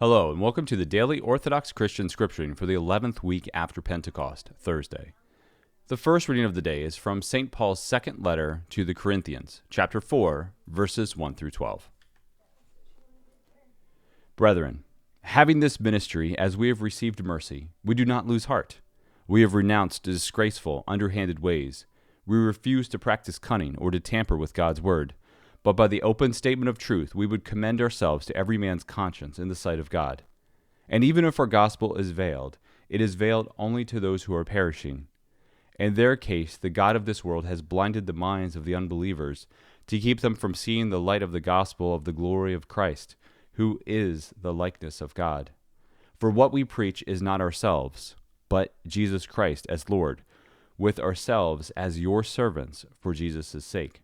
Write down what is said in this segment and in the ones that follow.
Hello, and welcome to the Daily Orthodox Christian Scripturing for the 11th week after Pentecost, Thursday. The first reading of the day is from St. Paul's second letter to the Corinthians, chapter 4, verses 1 through 12. Brethren, having this ministry as we have received mercy, we do not lose heart. We have renounced disgraceful, underhanded ways. We refuse to practice cunning or to tamper with God's word. But by the open statement of truth, we would commend ourselves to every man's conscience in the sight of God. And even if our gospel is veiled, it is veiled only to those who are perishing. In their case, the God of this world has blinded the minds of the unbelievers to keep them from seeing the light of the gospel of the glory of Christ, who is the likeness of God. For what we preach is not ourselves, but Jesus Christ as Lord, with ourselves as your servants for Jesus' sake.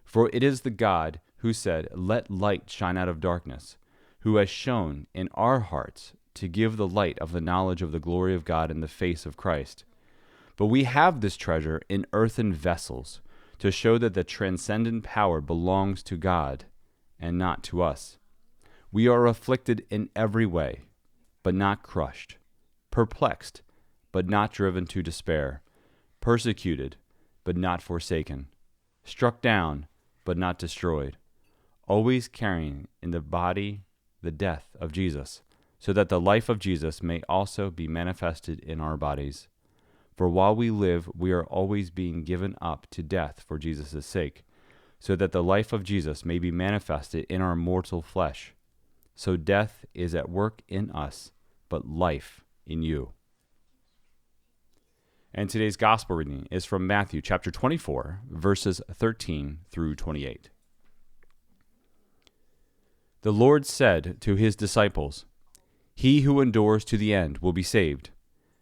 For it is the God who said, "Let light shine out of darkness," who has shone in our hearts to give the light of the knowledge of the glory of God in the face of Christ. But we have this treasure in earthen vessels, to show that the transcendent power belongs to God and not to us. We are afflicted in every way, but not crushed, perplexed, but not driven to despair, persecuted, but not forsaken, struck down, but not destroyed, always carrying in the body the death of Jesus, so that the life of Jesus may also be manifested in our bodies. For while we live, we are always being given up to death for Jesus' sake, so that the life of Jesus may be manifested in our mortal flesh. So death is at work in us, but life in you. And today's gospel reading is from Matthew chapter 24, verses 13 through 28. The Lord said to his disciples, "He who endures to the end will be saved,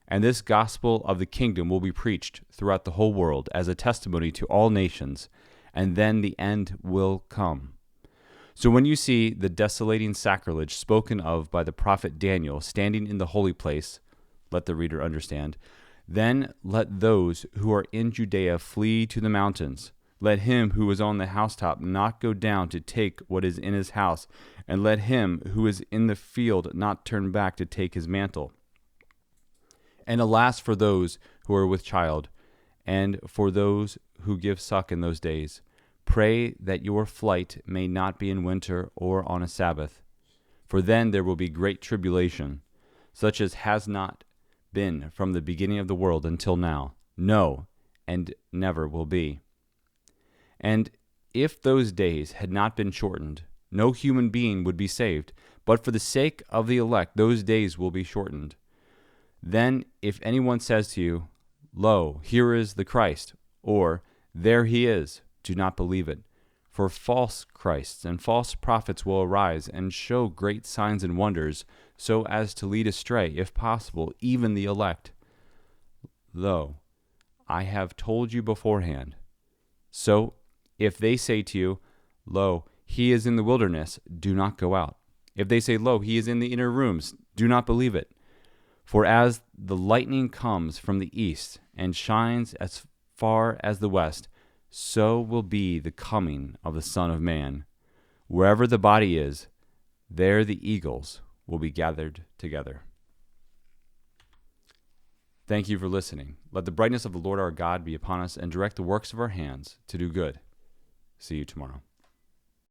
and this gospel of the kingdom will be preached throughout the whole world as a testimony to all nations, and then the end will come. So when you see the desolating sacrilege spoken of by the prophet Daniel standing in the holy place," let the reader understand, "then let those who are in Judea flee to the mountains. Let him who is on the housetop not go down to take what is in his house, and let him who is in the field not turn back to take his mantle. And alas for those who are with child, and for those who give suck in those days. Pray that your flight may not be in winter or on a Sabbath, for then there will be great tribulation, such as has not been from the beginning of the world until now, no, and never will be. And if those days had not been shortened, no human being would be saved, but for the sake of the elect those days will be shortened. Then if anyone says to you, 'Lo, here is the Christ,' or 'There he is,' do not believe it. For false Christs and false prophets will arise and show great signs and wonders, so as to lead astray, if possible, even the elect. Lo, I have told you beforehand. So, if they say to you, 'Lo, he is in the wilderness,' do not go out. If they say, 'Lo, he is in the inner rooms,' do not believe it. For as the lightning comes from the east and shines as far as the west, so will be the coming of the Son of Man. Wherever the body is, there the eagles will be gathered together." Thank you for listening. Let the brightness of the Lord our God be upon us and direct the works of our hands to do good. See you tomorrow.